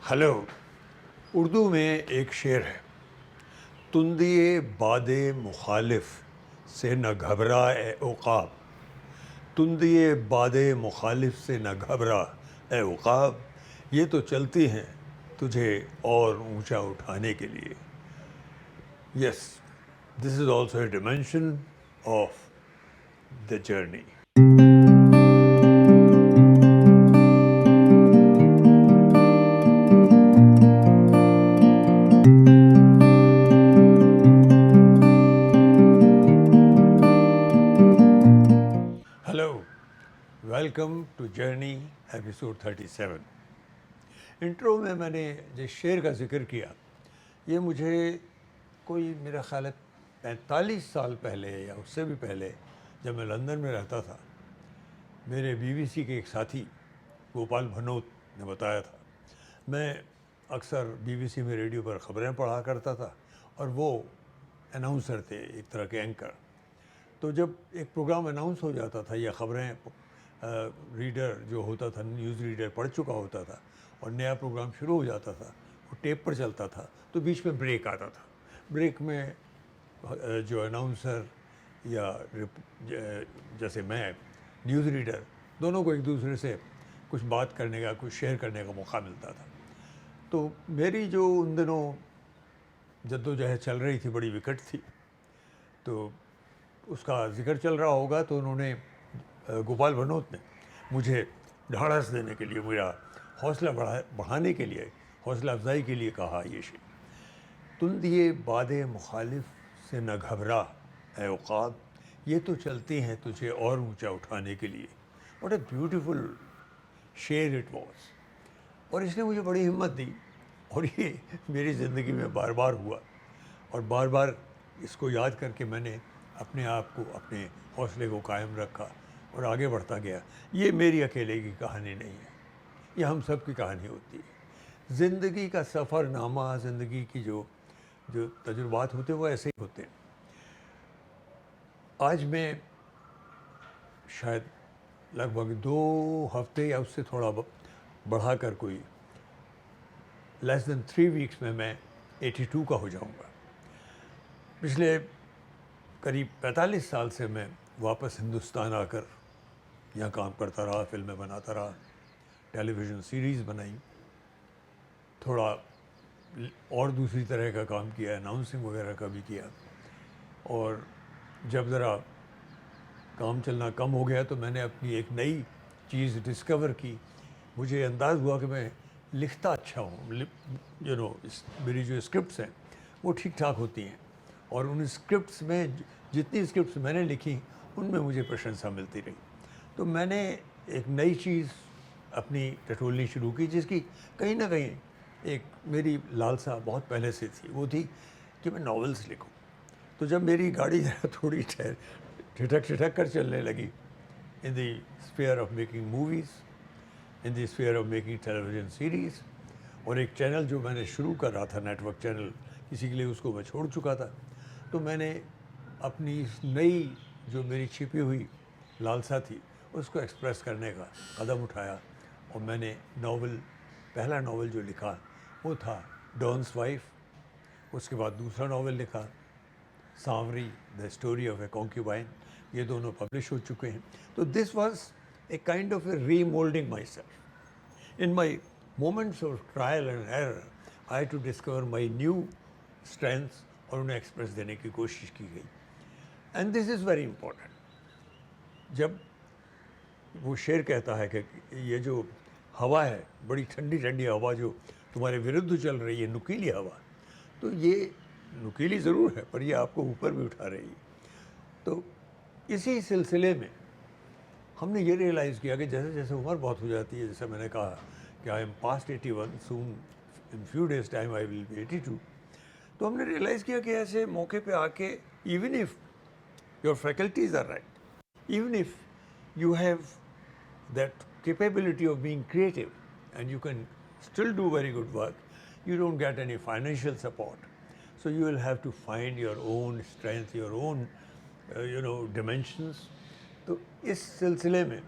Hello. Urdu میں ایک شعر ہے، تندیے باد مخالف سے نہ گھبرا اے عقاب. تندیے باد مخالف سے نہ گھبرا اے عقاب، یہ تو چلتی ہیں تجھے اور اونچا اٹھانے کے لیے. Yes, this is also a dimension of the journey. Hello, welcome to journey episode 37. Intro میں نے جس شعر کا ذکر کیا، یہ مجھے کوئی میرا خیال ہے 45 سال پہلے یا اس سے بھی پہلے، جب میں لندن میں رہتا تھا، میرے بی بی سی کے ایک ساتھی گوپال بھنوت نے بتایا تھا. میں اکثر بی بی سی میں ریڈیو پر خبریں پڑھا کرتا تھا اور وہ اناؤنسر تھے، ایک طرح کے اینکر. تو جب ایک پروگرام اناؤنس ہو جاتا تھا یا خبریں ریڈر جو ہوتا تھا، نیوز ریڈر پڑھ چکا ہوتا تھا اور نیا پروگرام شروع ہو جاتا تھا، وہ ٹیپ پر چلتا تھا، تو بیچ میں بریک آتا تھا. بریک میں جو اناؤنسر یا جیسے میں نیوز ریڈر، دونوں کو ایک دوسرے سے کچھ بات کرنے کا، کچھ شیئر کرنے کا موقع ملتا تھا. تو میری جو ان دنوں جدوجہد چل رہی تھی بڑی وکٹ تھی، تو اس کا ذکر چل رہا ہوگا تو انہوں نے گوپال بھنوت نے مجھے ڈھارس دینے کے لیے، میرا حوصلہ بڑھانے کے لیے، حوصلہ افزائی کے لیے کہا یہ شعر، تندیے باد مخالف سے نہ گھبرا اے عقاب، یہ تو چلتی ہیں تجھے اور اونچا اٹھانے کے لیے. واٹ اے بیوٹیفل شعر اٹ واز. اور اس نے مجھے بڑی ہمت دی، اور یہ میری زندگی میں بار بار ہوا، اور بار بار اس کو یاد کر کے میں نے اپنے آپ کو، اپنے حوصلے کو قائم رکھا اور آگے بڑھتا گیا. یہ میری اکیلے کی کہانی نہیں ہے، یہ ہم سب کی کہانی ہوتی ہے. زندگی کا سفر نامہ، زندگی کی جو تجربات ہوتے ہیں وہ ایسے ہی ہوتے ہیں. آج میں شاید لگ بھگ 2 ہفتے یا اس سے تھوڑا بڑھا کر کوئی لیس دین 3 ویکس میں 82 کا ہو جاؤں گا. پچھلے قریب 45 سال سے میں واپس ہندوستان آ کر یہاں کام کرتا رہا، فلمیں بناتا رہا، ٹیلی ویژن سیریز بنائی، تھوڑا اور دوسری طرح کا کام کیا، اناؤنسنگ وغیرہ کا بھی کیا. اور جب ذرا کام چلنا کم ہو گیا تو میں نے اپنی ایک نئی چیز ڈسکور کی. مجھے انداز ہوا کہ میں لکھتا اچھا ہوں. میری جو اسکرپٹس ہیں وہ ٹھیک ٹھاک ہوتی ہیں، اور ان اسکرپٹس میں جتنی اسکرپٹس میں نے لکھی ان میں مجھے پرشنسا ملتی رہی. تو میں نے ایک نئی چیز اپنی ٹٹولنی شروع کی، جس کی کہیں نہ کہیں ایک میری لالسا بہت پہلے سے تھی، وہ تھی کہ میں ناولس لکھوں. تو جب میری گاڑی تھوڑی ٹھٹک کر چلنے لگی in the sphere of making movies, in the sphere of making television series, اور ایک چینل جو میں نے شروع کر رہا تھا، نیٹ ورک چینل، کسی کے لیے اس کو میں چھوڑ چکا تھا، تو میں نے اپنی اس نئی جو میری چھپی ہوئی لالسا تھی اس کو ایکسپریس کرنے کا قدم اٹھایا. اور میں نے پہلا ناول جو لکھا وہ تھا ڈانس وائف. اس کے بعد دوسرا ناول لکھا سانوری، دا اسٹوری آف اے کانکیوبائن. یہ دونوں پبلش ہو چکے ہیں. تو this was a kind of a remoulding myself. In my moments of trial and error I to discover my new strengths, اور انہیں ایکسپریس دینے کی کوشش کی گئی. And this is very important. جب وہ شعر کہتا ہے کہ یہ جو ہوا ہے، بڑی ٹھنڈی ٹھنڈی ہوا جو تمہارے ورد چل رہی ہے، نکیلی ہوا، تو یہ نکیلی ضرور ہے پر یہ آپ کو اوپر بھی اٹھا رہی ہے. تو اسی سلسلے میں ہم نے یہ ریئلائز کیا کہ جیسے جیسے عمر بہت ہو جاتی ہے، جیسے میں نے کہا کہ I am past 81، soon in few days time I will be 82. تو ہم نے ریئلائز کیا کہ ایسے موقع پہ آ کے even if your faculties are right, even if you have that capability of being creative and you can still do very good work, you don't get any financial support, so you will have to find your own strength, your own dimensions. تو اس سلسلے میں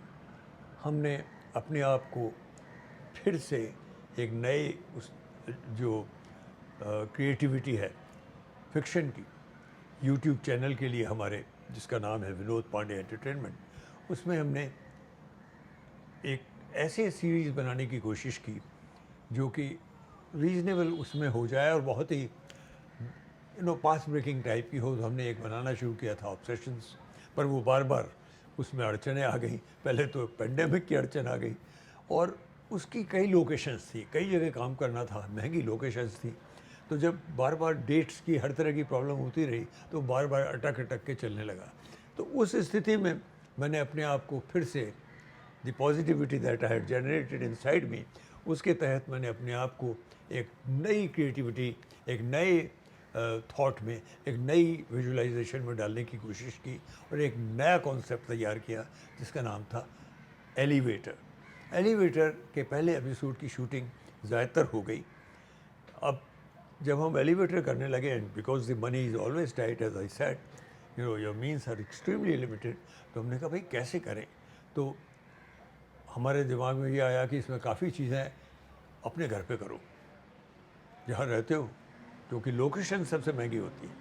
ہم نے اپنے آپ کو پھر سے ایک نئے اس جو کریٹیوٹی ہے فکشن کی یوٹیوب چینل کے لیے ہمارے، جس کا نام ہے ونود پانڈے انٹرٹینمنٹ، اس میں ہم نے ایک ایسے سیریز بنانے کی کوشش کی جو کہ ریزنیبل اس میں ہو جائے اور بہت ہی پاس بریکنگ ٹائپ کی ہو. تو ہم نے ایک بنانا شروع کیا تھا آبسیشنس، پر وہ بار بار اس میں اڑچنیں آ گئیں. پہلے تو پینڈیمک کی اڑچن آ گئی، اور اس کی کئی لوکیشنز تھی، کئی جگہ کام کرنا تھا، مہنگی لوکیشنز تھی. تو جب بار بار ڈیٹس کی ہر طرح کی پرابلم ہوتی رہی تو بار بار اٹک اٹک کے چلنے لگا. تو اس استھتی میں میں نے اپنے آپ کو پھر سے the positivity that I had generated inside me, اس کے تحت میں نے اپنے آپ کو ایک نئی کریٹیوٹی، ایک نئے تھاٹ میں، ایک نئی ویژولائزیشن میں ڈالنے کی کوشش کی، اور ایک نیا کانسیپٹ تیار کیا جس کا نام تھا ایلیویٹر. ایلیویٹر کے پہلے ایپیسوڈ کی شوٹنگ زیادہ تر ہو گئی. اب جب ہم ایلیویٹر کرنے لگے، and because the money is always tight as I said, your means are extremely limited, تو ہم نے کہا بھائی کیسے کریں. تو ہمارے دماغ میں یہ آیا کہ اس میں کافی چیزیں اپنے گھر پہ کرو جہاں رہتے ہو، کیونکہ لوکیشن سب سے مہنگی ہوتی ہے.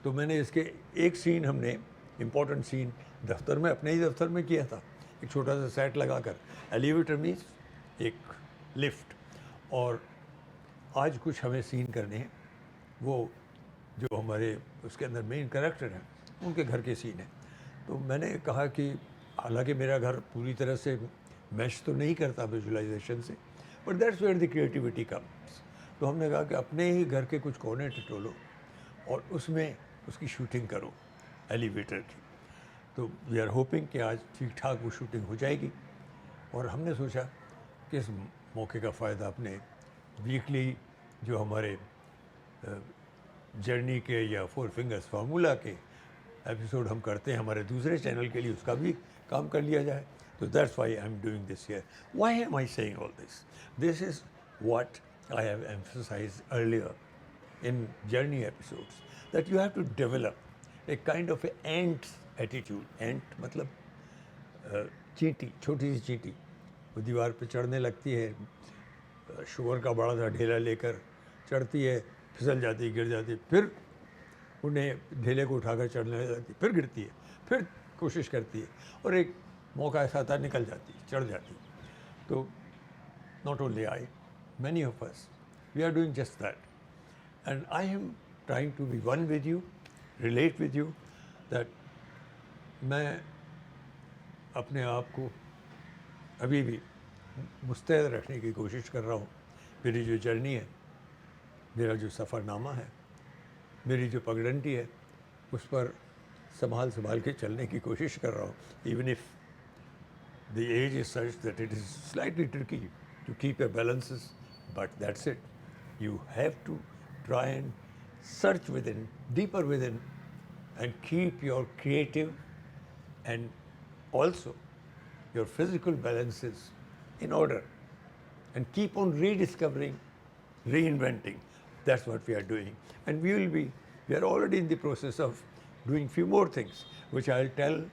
تو میں نے اس کے ایک سین، ہم نے امپورٹنٹ سین دفتر میں، اپنے ہی دفتر میں کیا تھا، ایک چھوٹا سا سیٹ لگا کر. ایلیویٹر مینس ایک لفٹ، اور آج کچھ ہمیں سین کرنے ہیں وہ جو ہمارے اس کے اندر مین کریکٹر ہیں ان کے گھر کے سین ہیں. تو میں نے کہا کہ حالانکہ میرا گھر پوری طرح سے میش تو نہیں کرتا ویژولائزیشن سے، but that's where the creativity comes. تو ہم نے کہا کہ اپنے ہی گھر کے کچھ کونے ٹٹولو اور اس میں اس کی شوٹنگ کرو ایلیویٹر کی. تو وی آر ہوپنگ کہ آج ٹھیک ٹھاک وہ شوٹنگ ہو جائے گی. اور ہم نے سوچا کہ اس موقع کا فائدہ اپنے ویکلی جو ہمارے جرنی کے یا فور فنگرز فارمولا کے ایپیسوڈ ہم کرتے ہیں ہمارے دوسرے چینل کے لیے، اس کا بھی کام کر لیا جائے. تو that's why I am doing this here. Why am I seeing all this? This is what I have emphasized earlier in journey episodes, that you have to develop a kind of an ant attitude. Ant مطلب چینٹی، چھوٹی سی چینٹی، وہ دیوار پہ چڑھنے لگتی ہے، sugar کا بڑا سا ڈھیلا لے کر چڑھتی ہے، پھسل جاتی ہے، گر جاتی ہے، پھر انہیں ڈھیلے کو اٹھا کر چڑھنے لگتی ہے، پھر گرتی ہے، پھر کوشش کرتی ہے، اور ایک موقع ایسا آتا ہے نکل جاتی ہے، چڑھ جاتی ہے. تو not only I, many of us, we are doing just that. And I am trying to be one with you, relate with you, that میں اپنے آپ کو ابھی بھی مستعد رکھنے کی کوشش کر رہا ہوں. میری جو جرنی ہے، میرا جو سفر نامہ ہے، میری جو پگڈنڈی ہے، اس پر سنبھال کے چلنے کی کوشش کر رہا ہوں. Even if the age is such that it is slightly tricky to keep your balances, but that's it. You have to try and search within, deeper within, and keep your creative and also your physical balances in order, and keep on rediscovering, reinventing. That's what we are doing. And we are already in the process of doing few more things, which I'll tell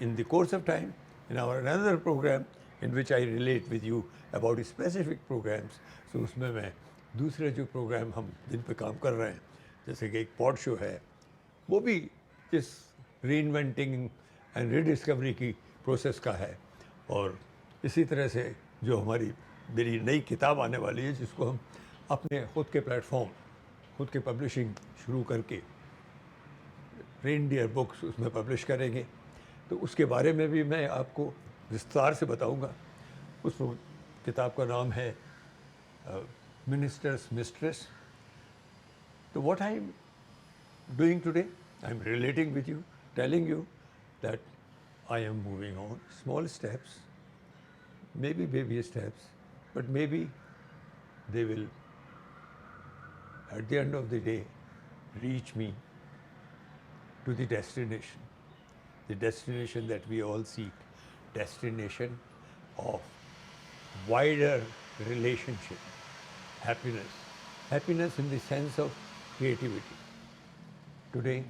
in the course of time in our another program in which I relate with you about specific programs. So اس میں دوسرے جو programme ہم جن پہ کام کر رہے ہیں، جیسے کہ ایک پوڈ شو ہے، وہ بھی اس ری انوینٹنگ اینڈ ری ڈسکوری کی پروسیس کا ہے. اور اسی طرح سے جو میری نئی کتاب آنے والی ہے، جس کو ہم اپنے خود کے پلیٹ فارم، خود کے پبلشنگ شروع کر کے رینڈیئر بکس اس میں پبلش کریں گے، تو اس کے بارے میں بھی میں آپ کو وستار سے بتاؤں گا. اس کتاب کا نام ہے منسٹرس مسٹریس. تو what I am doing today, I am relating with you, telling you that I am moving on small steps, may be baby steps, but may be they will at the end of the day reach me to the destination that we all seek, destination of wider relationship, happiness in the sense of creativity. Today,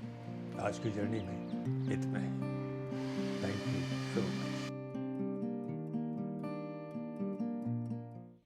آج کی journey میں اتنا ہے.